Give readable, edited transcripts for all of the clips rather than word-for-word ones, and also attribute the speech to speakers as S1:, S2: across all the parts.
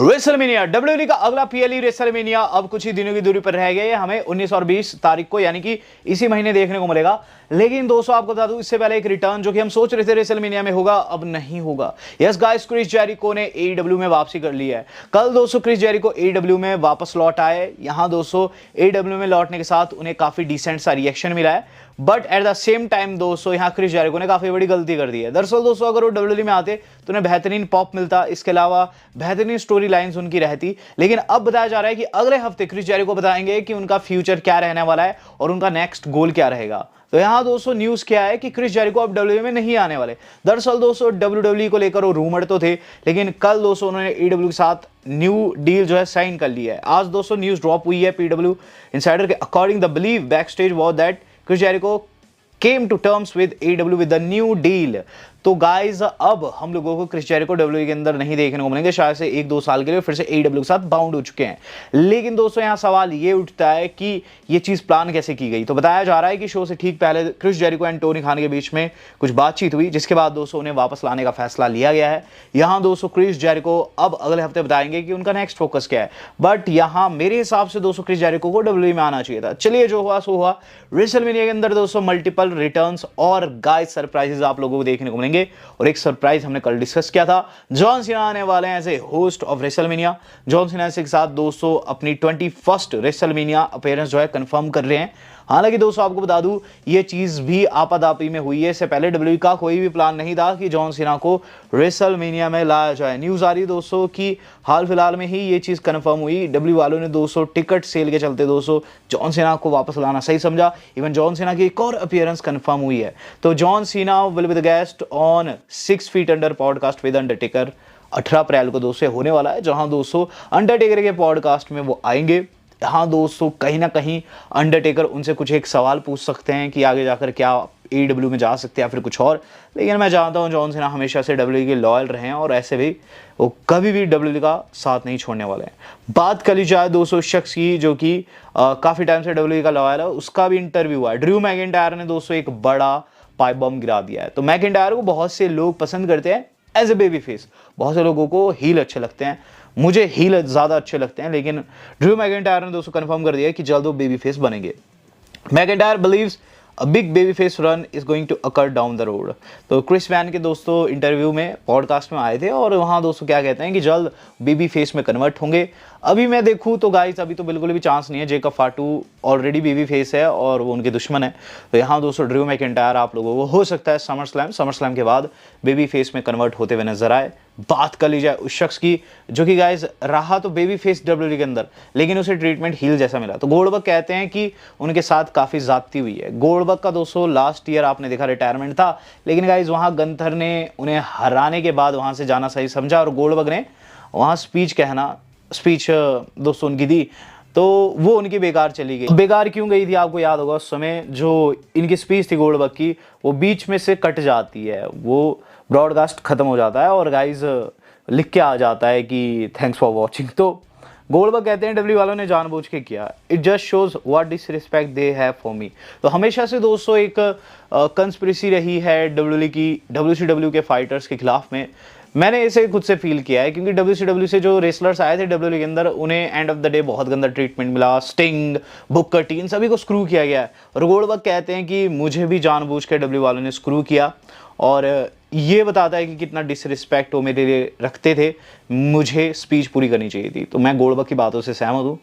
S1: WrestleMania WWE का अगला PLE WrestleMania अब कुछ ही दिनों की दूरी पर रह गए। हमें 19 और 20 तारीख को यानी कि इसी महीने देखने को मिलेगा। लेकिन दोस्तों आपको बता दूं इससे पहले एक रिटर्न जो कि हम सोच रहे थे रेसलमेनिया में होगा अब नहीं होगा। यस गाइस, क्रिस जेरिको ने एईडब्ल्यू में वापसी कर ली है। कल दोस्तों क्रिस जेरिको एईडब्ल्यू में वापस लौट आए। यहां दोस्तों एईडब्ल्यू में लौटने के साथ उन्हें काफी डिसेंट सा रिएक्शन मिला है, but at the same time दोस्तों यहाँ क्रिस जेरिको ने काफी बड़ी गलती कर दी है। दरअसल दोस्तों अगर वो डब्ल्यूडब्ल्यूई में आते तो उन्हें बेहतरीन पॉप मिलता, इसके अलावा बेहतरीन स्टोरी लाइंस उनकी रहती। लेकिन अब बताया जा रहा है कि अगले हफ्ते क्रिस जेरिको बताएंगे कि उनका फ्यूचर क्या रहने वाला है और उनका नेक्स्ट गोल क्या रहेगा। तो यहाँ दोस्तों न्यूज क्या है कि क्रिस जेरिको अब डब्ल्यूडब्ल्यूई में नहीं आने वाले। दरअसल दोस्तों डब्ल्यूडब्ल्यूई को लेकर वो रूमर तो थे, लेकिन कल दोस्तों उन्होंने ईडब्ल्यू के साथ न्यू डील जो है साइन कर लिया है। आज दोस्तों न्यूज ड्रॉप हुई है पीडब्ल्यू इनसाइडर के according the believe backstage was that Chris Jericho came to terms with AEW with the new deal। तो गाइज अब हम लोगों को क्रिस जेरिको डब्ल्यूडब्ल्यूई के अंदर नहीं देखने को मिलेंगे, शायद से 1-2 साल के लिए फिर से AEW के साथ बाउंड हो चुके हैं। लेकिन दोस्तों यहाँ सवाल ये उठता है कि ये चीज प्लान कैसे की गई। तो बताया जा रहा है कि शो से ठीक पहले Chris Jericho and Tony Khan के बीच में कुछ बातचीत हुई, जिसके बाद दोस्तों उन्हें वापस लाने का फैसला लिया गया है। यहाँ दोस्तों क्रिस जेरिको अब अगले हफ्ते बताएंगे कि उनका नेक्स्ट फोकस क्या है, बट यहाँ मेरे हिसाब से दोस्तों क्रिस जेरिको को डब्ल्यूडब्ल्यूई में आना चाहिए था। चलिए जो हुआ सो हुआ। रेसलमेनिया के अंदर दोस्तों मल्टीपल रिटर्न्स और गाइस सरप्राइजेस आप लोगों को देखने को मिलेंगे, और एक सरप्राइज हमने कल डिस्कस किया था। जॉन सीना आने वाले हैं as a host of WrestleMania. John Cena के साथ दोस्तों अपनी 21st रेसलमेनिया अपीयरेंस जो है कंफर्म कर रहे हैं। हालांकि दोस्तों आपको बता दूं ये चीज भी आपादापी में हुई है। इससे पहले डब्ल्यूडब्ल्यूई का कोई भी प्लान नहीं था कि जॉन सीना को रेसलमेनिया में लाया जाए। न्यूज आ रही है दोस्तों कि हाल फिलहाल में ही ये चीज कंफर्म हुई। डब्ल्यू वालों ने दोस्तों टिकट सेल के चलते दोस्तों जॉन सीना को वापस लाना सही समझा। इवन जॉन सीना की एक और अपीयरेंस कंफर्म हुई है। तो John Cena will be the guest on 6 feet under podcast with Undertaker 18 अप्रैल को दोस्तों होने वाला है, जहां दोस्तों अंडरटेकर के पॉडकास्ट में वो आएंगे। हाँ दोस्तों कहीं ना कहीं अंडरटेकर उनसे कुछ एक सवाल पूछ सकते हैं कि आगे जाकर क्या AEW में जा सकते हैं या फिर कुछ और। लेकिन मैं जानता हूँ जॉन सीना हमेशा से डब्ल्यूडब्ल्यूई के लॉयल रहे हैं और ऐसे भी वो कभी भी डब्ल्यूडब्ल्यूई का साथ नहीं छोड़ने वाले हैं। बात कर ली जाए दोस्तों शख्स की जो कि काफ़ी टाइम से डब्ल्यूडब्ल्यूई का लॉयल है, उसका भी इंटरव्यू हुआ है। ड्रू मैकिंटायर ने दोस्तों एक बड़ा पाइप बम गिरा दिया है। तो मैकिंटायर को बहुत से लोग पसंद करते हैं एज ए बेबी फेस, बहुत से लोगों को हील अच्छे लगते हैं, मुझे हील ज़्यादा अच्छे लगते हैं। लेकिन ड्रू मैकिंटायर ने दोस्तों कंफर्म कर दिया कि जल्द वो बेबी फेस बनेंगे। McIntyre believes a big baby face run is going to occur down the road. तो क्रिस वैन के दोस्तों इंटरव्यू में पॉडकास्ट में आए थे और वहाँ दोस्तों क्या कहते हैं कि जल्द बेबी फेस में कन्वर्ट होंगे। अभी मैं देखूँ तो गाइस अभी तो बिल्कुल भी चांस नहीं है। जेकब फाटू ऑलरेडी बेबी फेस है और वो उनके दुश्मन है। तो यहाँ दोस्तों ड्रू मैकिंटायर आप लोगों को हो सकता है समर स्लैम के बाद बेबी फेस में कन्वर्ट होते हुए नजर आए। बात कर ली जाए उस शख्स की जो कि गाइस रहा तो बेबी फेस डब्ल्यूडब्ल्यूई के अंदर, लेकिन उसे ट्रीटमेंट हील जैसा मिला। तो गोल्डबर्ग कहते हैं कि उनके साथ काफ़ी ज़्यादती हुई है। गोल्डबर्ग का दोस्तों लास्ट ईयर आपने देखा रिटायरमेंट था, लेकिन गाइस वहाँ गंथर ने उन्हें हराने के बाद वहाँ से जाना सही समझा और गोल्डबर्ग ने वहाँ स्पीच दोस्तों उनकी दी, तो वो उनकी बेकार चली गई। बेकार क्यों गई थी आपको याद होगा, उस समय जो इनकी स्पीच थी गोल्डबर्ग की वो बीच में से कट जाती है, वो ब्रॉडकास्ट खत्म हो जाता है और गाइज लिख के आ जाता है कि थैंक्स फॉर वॉचिंग। तो गोल्डबर्ग कहते हैं डब्ल्यू वालों ने जानबूझ के किया, it just shows what disrespect they have for me. तो हमेशा से दोस्तों एक कंस्पिरेसी रही है डब्ल्यूडब्ल्यूई की WCW के फाइटर्स के खिलाफ में। मैंने इसे खुद से फील किया है क्योंकि WCW से जो रेसलर्स आए थे डब्ल्यूडब्ल्यूई के अंदर उन्हें एंड ऑफ द डे बहुत गंदा ट्रीटमेंट मिला। स्टिंग, बुकर टी, इन सभी को स्क्रू किया गया है और गोल्डबर्ग कहते हैं कि मुझे भी जानबूझ के डब्ल्यू वालों ने स्क्रू किया और ये बताता है कि कितना डिसरिस्पेक्ट वो मेरे लिए रखते थे। मुझे स्पीच पूरी करनी चाहिए थी। तो मैं गोल्डबर्ग की बातों से सहमत हूँ।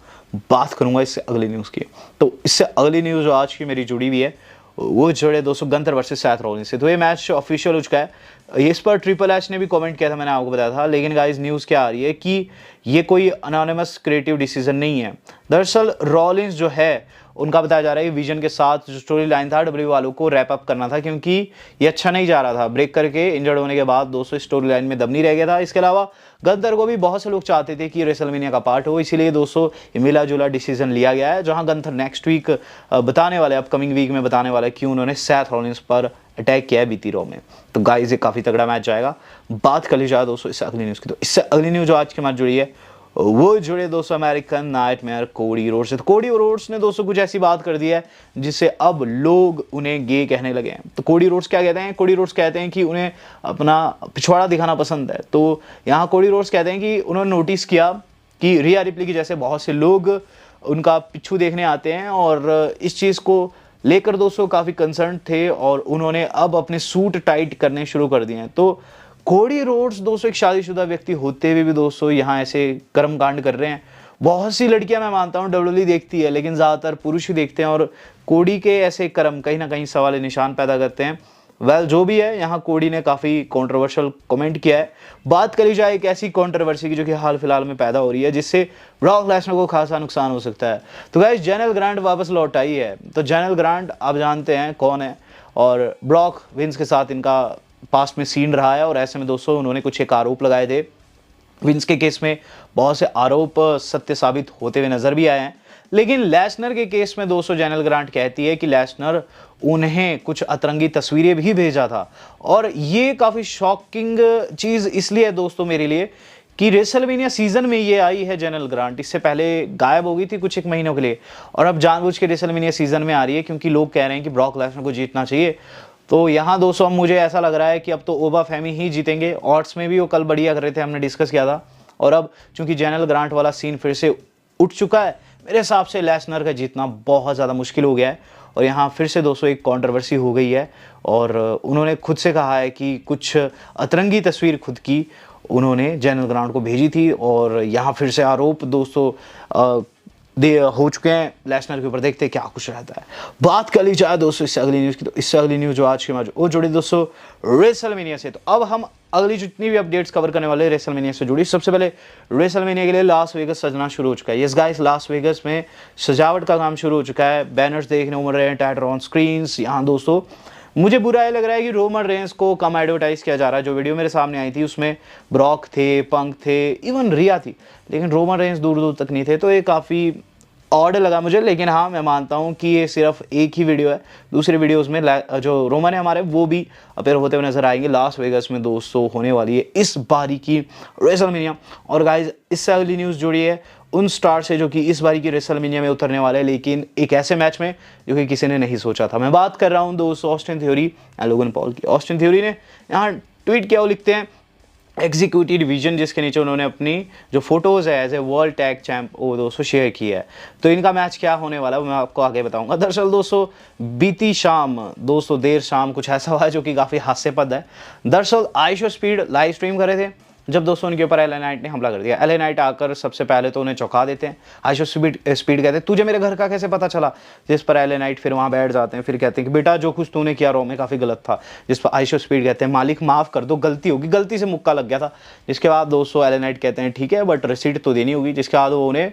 S1: बात करूँगा इससे अगली न्यूज़ की। तो इससे अगली न्यूज़ जो आज की मेरी जुड़ी हुई है वो जुड़े दोस्तों गंथर वर्सेस सैथ रॉलिंस से। तो ये मैच ऑफिशियल हो चुका है। इस पर ट्रिपल एच ने भी कमेंट किया था, मैंने आपको बताया था। लेकिन गाइस न्यूज़ क्या आ रही है कि ये कोई अनोनिमस क्रिएटिव डिसीजन नहीं है। दरअसल रॉलिंस जो है उनका बताया जा रहा है कि विजन के साथ जो स्टोरी लाइन था डब्ल्यू वालों को रैप अप करना था, क्योंकि ये अच्छा नहीं जा रहा था। ब्रेक करके इंजर्ड होने के बाद दोस्तों स्टोरी लाइन में दम नहीं रह गया था। इसके अलावा गंथर को भी बहुत से लोग चाहते थे कि रेसलमेनिया का पार्ट हो, इसीलिए दोस्तों मिला जुला डिसीजन लिया गया है, जहां गंथर नेक्स्ट वीक बताने वाले, अपकमिंग वीक में बताने वाले क्यों उन्होंने सैथ रॉलिंस पर अटैक किया है बीती रॉ में। तो गाइस ये काफ़ी तगड़ा मैच जाएगा। बात कर ली जाए दोस्तों इससे अगली न्यूज़ की। तो इससे अगली न्यूज़ जो आज के मैच जुड़ी है वो जुड़े दोस्तों अमेरिकन नाइटमेयर कोडी रोड्स से। तो कोडी रोड्स ने दोस्तों कुछ ऐसी बात कर दी है जिससे अब लोग उन्हें गे कहने लगे हैं। तो कोडी रोड्स क्या कहते हैं? कोडी रोड्स कहते हैं कि उन्हें अपना पिछवाड़ा दिखाना पसंद है। तो यहाँ कोडी रोड्स कहते हैं कि उन्होंने नोटिस किया कि रिया रिप्ली की जैसे बहुत से लोग उनका पिछू देखने आते हैं और इस चीज़ को लेकर दोस्तों काफ़ी कंसर्न थे और उन्होंने अब अपने सूट टाइट करने शुरू कर दिए हैं। तो कोडी रोड्स दोस्तों एक शादीशुदा व्यक्ति होते हुए भी दोस्तों यहाँ ऐसे कर्मकांड कर रहे हैं। बहुत सी लड़कियां मैं मानता हूँ WWE देखती है, लेकिन ज़्यादातर पुरुष ही देखते हैं और कोडी के ऐसे कर्म कहीं ना कहीं सवाल निशान पैदा करते हैं। वेल जो भी है, यहाँ कोडी ने काफ़ी कंट्रोवर्शियल कमेंट किया है। बात करी जाए एक ऐसी कंट्रोवर्सी की जो कि हाल फिलहाल में पैदा हो रही है जिससे ब्रॉक लेसनर को खासा नुकसान हो सकता है। तो गाइस जेनल ग्रांट वापस लौट आई है। तो जेनल ग्रांट आप जानते हैं कौन है और ब्रॉक विंस के साथ इनका पास्ट में सीन रहा है और ऐसे में दोस्तों उन्होंने कुछ एक आरोप लगाए थे। विंस के केस में बहुत से आरोप सत्य साबित होते हुए नजर भी आए हैं, लेकिन लेसनर के केस में दोस्तों जेनल ग्रांट कहती है कि लेसनर उन्हें कुछ अतरंगी तस्वीरें भी भेजा था। और ये काफ़ी शॉकिंग चीज़ इसलिए है दोस्तों मेरे लिए कि रेसलमेनिया सीजन में ये आई है जेनल ग्रांट। इससे पहले गायब हो गई थी कुछ एक महीनों के लिए और अब जानबूझ के रेसलमेनिया सीजन में आ रही है क्योंकि लोग कह रहे हैं कि ब्रॉक लेसनर को जीतना चाहिए। तो यहाँ दोस्तों अब मुझे ऐसा लग रहा है कि अब तो ओबा फेमी ही जीतेंगे। ऑड्स में भी वो कल बढ़िया कर रहे थे, हमने डिस्कस किया था। और अब चूंकि जेनल ग्रांट वाला सीन फिर से उठ चुका है, मेरे हिसाब से लेसनर का जीतना बहुत ज़्यादा मुश्किल हो गया है। और यहाँ फिर से दोस्तों एक कंट्रोवर्सी हो गई है और उन्होंने खुद से कहा है कि कुछ अतरंगी तस्वीर खुद की उन्होंने जेनल ग्रांट को भेजी थी और यहाँ फिर से आरोप दोस्तों हो चुके हैं लेसनर के ऊपर। देखते हैं क्या कुछ रहता है। बात कर ली जाए दोस्तों इससे अगली न्यूज़ की, तो इससे अगली न्यूज़ जो आज के मैच वो जुड़ी दोस्तों रेसलमेनिया से। तो अब हम अगली जितनी भी अपडेट्स कवर करने वाले रेसलमेनिया से जुड़ी। सबसे पहले रेसलमेनिया के लिए लास वेगस सजना शुरू हो चुका है। यस गाइस, लास वेगस में सजावट का काम शुरू हो चुका है। बैनर्स देखने को मिल रहे हैं, टाइटर ऑन स्क्रीन्स। यहाँ दोस्तों मुझे बुरा ये लग रहा है कि रोमन रेंस को कम एडवर्टाइज किया जा रहा है। जो वीडियो मेरे सामने आई थी उसमें ब्रॉक थे, पंक थे, इवन रिया थी, लेकिन रोमन रेंस दूर दूर तक नहीं थे। तो ये काफ़ी ऑड लगा मुझे, लेकिन हाँ मैं मानता हूँ कि ये सिर्फ एक ही वीडियो है। दूसरे वीडियोस में जो रोमन है हमारे वो भी अपेयर होते हुए नजर आएंगे। लास वेगस में दोस्तों होने वाली है इस बारी की रेसलमेनिया। और गाइज इससे अगली न्यूज़ जुड़ी है उन स्टार से जो कि इस बारी की रेसलमेनिया में उतरने वाले हैं, लेकिन एक ऐसे मैच में जो कि किसी ने नहीं सोचा था। मैं बात कर रहा हूँ दोस्तों Austin theory and Logan Paul की। ऑस्टिन थ्योरी ने यहाँ ट्वीट किया, वो लिखते हैं एग्जीक्यूटिव डिवीजन, जिसके नीचे उन्होंने अपनी जो फोटोज़ है as a world tag champ वो दोस्तों शेयर किया है। तो इनका मैच क्या होने वाला है वो मैं आपको आगे बताऊंगा। दरअसल दोस्तों बीती शाम दोस्तों देर शाम कुछ ऐसा हुआ है जो कि काफ़ी हास्यास्पद है। दरअसल आइशो स्पीड लाइव स्ट्रीम कर रहे थे जब दोस्तों उनके ऊपर एलए नाइट ने हमला कर दिया। एलए नाइट आकर सबसे पहले तो उन्हें चौंका देते हैं। आइशो स्पीड कहते हैं तुझे मेरे घर का कैसे पता चला, जिस पर एलए नाइट फिर वहाँ बैठ जाते हैं। फिर कहते हैं कि बेटा जो कुछ तूने किया रॉ में काफ़ी गलत था। जिस पर आइशो स्पीड कहते हैं मालिक माफ़ कर दो, गलती होगी, गलती से मुक्का लग गया था। जिसके बाद दोस्तों एलए नाइट कहते हैं ठीक है बट रिसीट तो देनी होगी। जिसके बाद वो उन्हें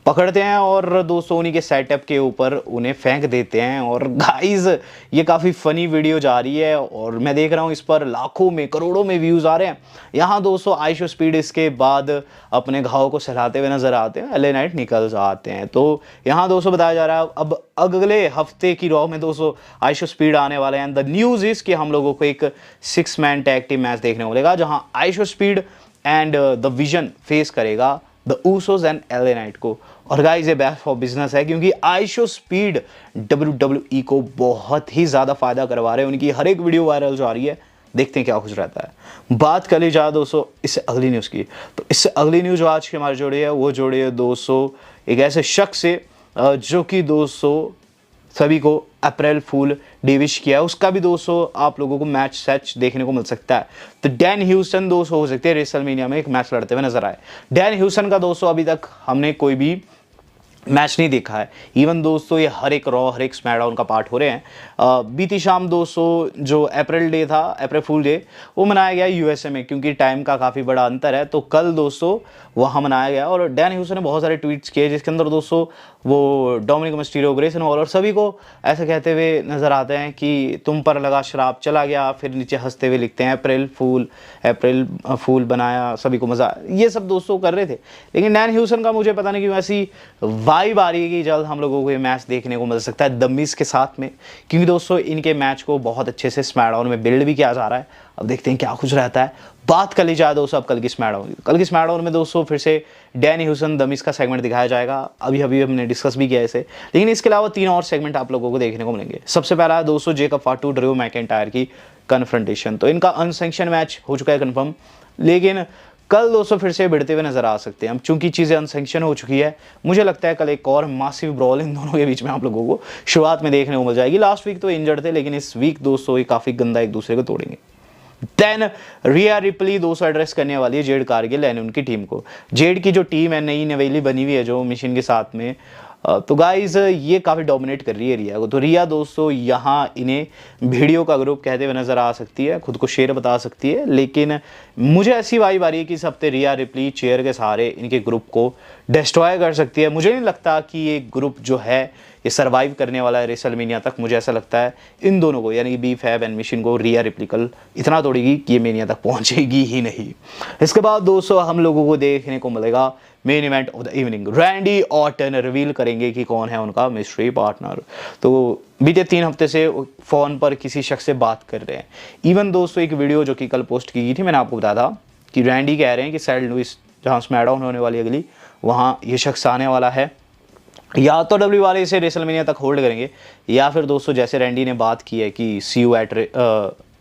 S1: पकड़ते हैं और दोस्तों उन्हीं के सेटअप के ऊपर उन्हें फेंक देते हैं। और गाइस ये काफ़ी फ़नी वीडियो जा रही है और मैं देख रहा हूँ इस पर लाखों में करोड़ों में व्यूज़ आ रहे हैं। यहाँ दोस्तों आइशो स्पीड इसके बाद अपने घाव को सहलाते हुए नजर आते हैं, एलए नाइट निकल जाते हैं। तो यहाँ दोस्तों बताया जा रहा है अब अगले हफ्ते की रॉ में दोस्तों आइशो स्पीड आने वाले हैं। द न्यूज़ इज़ कि हम लोगों को एक 6 मैन टैग टीम मैच देखने को मिलेगा जहाँ I show speed and the Vision face करेगा the Usos and LA Knight को। और गाइस ये बैक फॉर बिजनेस है क्योंकि आइशो स्पीड WWE को बहुत ही ज़्यादा फायदा करवा रहे हैं। उनकी हर एक वीडियो वायरल जो आ रही है, देखते हैं क्या कुछ रहता है। बात कर ली जाए दोस्तों इससे अगली न्यूज़ की, तो इससे अगली न्यूज़ जो आज की हमारी जोड़ी है वो जोड़ी है दोस्तों एक ऐसे शख्स से जो कि दोस्तों सभी को अप्रैल फूल डे विश किया है। उसका भी दोस्तों आप लोगों को मैच सच देखने को मिल सकता है। तो डैन ह्यूस्टन दोस्तों हो सकते हैं रेसलमेनिया में एक मैच लड़ते हुए नजर आए। डैन ह्यूस्टन का दोस्तों अभी तक हमने कोई भी मैच नहीं देखा है। इवन दोस्तों ये हर एक रॉ हर एक स्मैकडाउन का पार्ट हो रहे हैं। बीती शाम दोस्तों जो अप्रैल डे था, अप्रैल फूल डे, वो मनाया गया यूएसए में क्योंकि टाइम का काफ़ी बड़ा अंतर है। तो कल दोस्तों वहाँ मनाया गया और डैन ह्यूस्टन ने बहुत सारे ट्वीट्स किए जिसके अंदर दोस्तों वो डोमिनिक मिस्टीरियो, ग्रेसन वॉलर सभी को ऐसे कहते हुए नजर आते हैं कि तुम पर लगा शराब चला गया। फिर नीचे हंसते हुए लिखते हैं अप्रैल फूल बनाया, सभी को मज़ा। ये सब दोस्तों कर रहे थे, लेकिन डैन ह्यूस्टन का मुझे पता नहीं क्यों ऐसी वाइब आ रही है कि जल्द हम लोगों को ये मैच देखने को मिल सकता है द मिज के साथ में, क्योंकि दोस्तों इनके मैच को बहुत अच्छे से स्मैकडाउन में बिल्ड भी किया जा रहा है। अब देखते हैं क्या कुछ रहता है। बात कर ली जाए दोस्तों अब कल की स्मैकडाउन की। कल की स्मैकडाउन में दोस्तों फिर से डैनी ह्यूसन द मिज का सेगमेंट दिखाया जाएगा। अभी हमने डिस्कस भी किया इसे, लेकिन इसके अलावा 3 और सेगमेंट आप लोगों को देखने को मिलेंगे। सबसे पहला है दोस्तों जेकब फाटू ड्रू मैकिंटायर की कन्फ्रंटेशन। तो इनका अनसैंक्शन मैच हो चुका है कंफर्म, लेकिन कल दोस्तों फिर से भिड़ते हुए नजर आ सकते हैं। अब चूंकि चीज़ें अनसैंक्शन हो चुकी है, मुझे लगता है कल एक और मासिव ब्रॉल इन दोनों के बीच में आप लोगों को शुरुआत में देखने को मिल जाएगी। लास्ट वीक तो इंजर्ड थे, लेकिन इस वीक दोस्तों ये काफ़ी गंदा एक दूसरे को तोड़ेंगे। देन रिया रिप्ली दोस्तों एड्रेस करने वाली है जेड कारगिल एंड उनकी टीम को। जेड की जो टीम है नई नवेली बनी हुई है जो मिशन के साथ में, तो गाइज ये काफ़ी डोमिनेट कर रही है रिया को। तो रिया दोस्तों यहाँ इन्हें वीडियो का ग्रुप कहते हुए नज़र आ सकती है, खुद को शेर बता सकती है, लेकिन मुझे ऐसी वाइब आ रही है कि इस हफ्ते रिया रिप्ली चेयर के सहारे इनके ग्रुप को डिस्ट्रॉय कर सकती है। मुझे नहीं लगता कि ये ग्रुप जो है ये सर्वाइव करने वाला है रेसलमेनिया तक। मुझे ऐसा लगता है इन दोनों को यानी कि बी फैब एंड मिशन को रिया रिप्ली कल इतना तोड़ेगी कि ये मेनिया तक पहुंचेगी ही नहीं। इसके बाद दोस्तों हम लोगों को देखने को मिलेगा main event of the evening. Randy Orton reveal करेंगे कि कौन है उनका मिस्ट्री पार्टनर। तो बीते 3 हफ्ते से फ़ोन पर किसी शख्स से बात कर रहे हैं। इवन दोस्तों एक वीडियो जो कि कल पोस्ट की गई थी, मैंने आपको बताया था कि रैंडी कह रहे हैं कि सेल लुइस जहाँ स्मैकडाउन होने वाली अगली, वहाँ ये शख्स आने वाला है। या तो डब्ल्यू वाले इसे रेसलमेनिया तक होल्ड करेंगे, या फिर दोस्तों जैसे रैंडी ने बात की है कि सी यू एट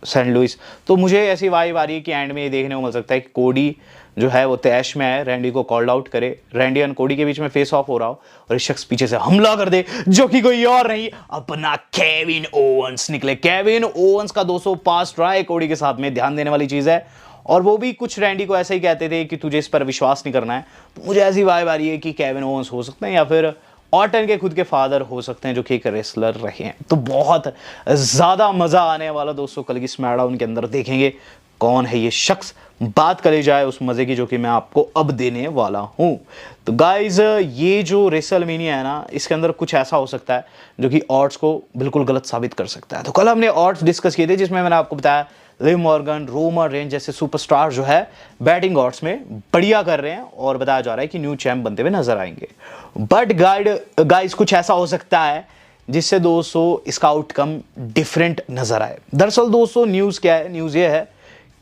S1: सेंट लुइस। तो मुझे ऐसी वाइब आ रही है कि एंड में ये देखने को मिल सकता है कि कोडी जो है वो तैश में है, रैंडी को कॉल्ड आउट करे, रैंडी और कोडी के बीच में फेस ऑफ हो रहा हो और इस शख्स पीछे से हमला कर दे, जो कि कोई और नहीं अपना केविन ओवंस निकले। केविन ओवंस का दोस्तों पास्ट रहा है कोडी के साथ में, ध्यान देने वाली चीज़ है। और वो भी कुछ रैंडी को ऐसा ही कहते थे कि तुझे इस पर विश्वास नहीं करना है। तो मुझे ऐसी वाइब आ रही है कि केविन ओवंस हो सकते हैं या फिर ऑर्टन के खुद के फादर हो सकते हैं जो कि एक रेसलर रहे हैं। तो बहुत ज़्यादा मज़ा आने वाला दोस्तों कल की स्मैकडाउन के अंदर, देखेंगे कौन है ये शख्स। बात करी जाए उस मज़े की जो कि मैं आपको अब देने वाला हूँ। तो गाइज ये जो रेसलमेनिया है ना, इसके अंदर कुछ ऐसा हो सकता है जो कि ऑड्स को बिल्कुल गलत साबित कर सकता है। तो कल हमने ऑड्स डिस्कस किए थे जिसमें मैंने आपको बताया लिव मॉर्गन, रोमन रेंज जैसे सुपरस्टार जो है बैटिंग ऑड्स में बढ़िया कर रहे हैं और बताया जा रहा है कि न्यू चैंप बनते हुए नजर आएंगे। बट गाइस कुछ ऐसा हो सकता है जिससे दोस्तों इसका आउटकम डिफरेंट नजर आए। दरअसल दोस्तों न्यूज़ क्या है, न्यूज़ ये है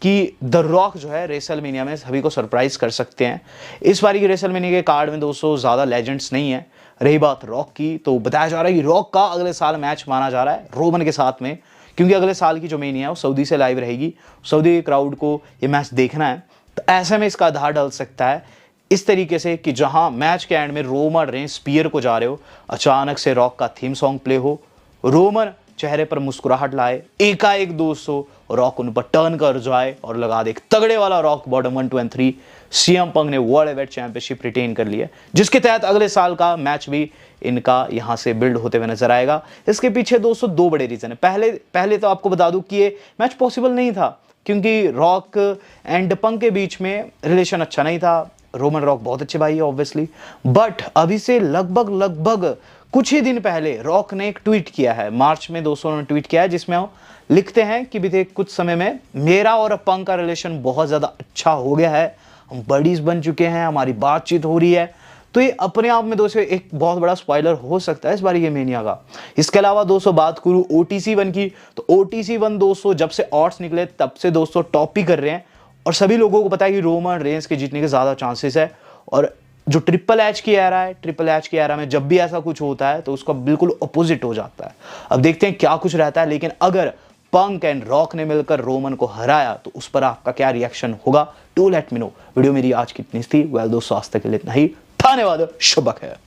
S1: कि द रॉक जो है रेसलमेनिया में सभी को सरप्राइज कर सकते हैं। इस बारी की रेसलमेनिया के कार्ड में दोस्तों ज़्यादा लेजेंड्स नहीं है। रही बात रॉक की, तो बताया जा रहा है कि रॉक का अगले साल मैच माना जा रहा है रोमन के साथ में, क्योंकि अगले साल की जो मेनिया है वो सऊदी से लाइव रहेगी, सऊदी के क्राउड को ये मैच देखना है। तो ऐसे में इसका आधार डल सकता है इस तरीके से कि जहां मैच के एंड में रोमन रेंज स्पीयर को जा रहे हो, अचानक से रॉक का थीम सॉन्ग प्ले हो, रोमन चेहरे पर मुस्कुराहट लाए, एकाएक दोस्तों रॉक उन पर टर्न कर जाए और लगा दे एक तगड़े वाला रॉक बॉटम 1, 2 और 3। सीएम पंक ने वर्ल्ड हेवीवेट चैंपियनशिप रिटेन कर लिया, जिसके तहत अगले साल का मैच भी इनका यहां से बिल्ड होते हुए नजर आएगा। इसके पीछे दोस्तों 2 बड़े रीजन है। पहले तो आपको बता दूं कि ये मैच पॉसिबल नहीं था क्योंकि रॉक एंड पंक के बीच में रिलेशन अच्छा नहीं था। रोमन रॉक बहुत अच्छे भाई है ऑब्वियसली, बट अभी से लगभग कुछ ही दिन पहले रॉक ने एक ट्वीट किया है, मार्च में दोस्तों ने ट्वीट किया है जिसमें वो लिखते हैं कि बीते कुछ समय में मेरा और पंक का रिलेशन बहुत ज़्यादा अच्छा हो गया है, हम बडीज बन चुके हैं, हमारी बातचीत हो रही है। तो ये अपने आप में दोस्तों एक बहुत बड़ा स्पॉइलर हो सकता है इस बार ये मेनिया का। इसके अलावा दोस्तों बात करूँ OTC 1 की, तो OTC 1 दोस्तों जब से ऑड्स निकले तब से दोस्तों टॉप ही कर रहे हैं और सभी लोगों को पता है कि रोमन रेंज के जीतने के ज़्यादा चांसेस है। और जो ट्रिपल एच की एरा है, ट्रिपल एच की एरा में जब भी ऐसा कुछ होता है तो उसका बिल्कुल अपोजिट हो जाता है। अब देखते हैं क्या कुछ रहता है, लेकिन अगर पंक एंड रॉक ने मिलकर रोमन को हराया तो उस पर आपका क्या रिएक्शन होगा, do let me know. Video मेरी आज कितनी थी, वेल दोस्तों आज तक के लिए इतना ही, धन्यवाद, शुभ है।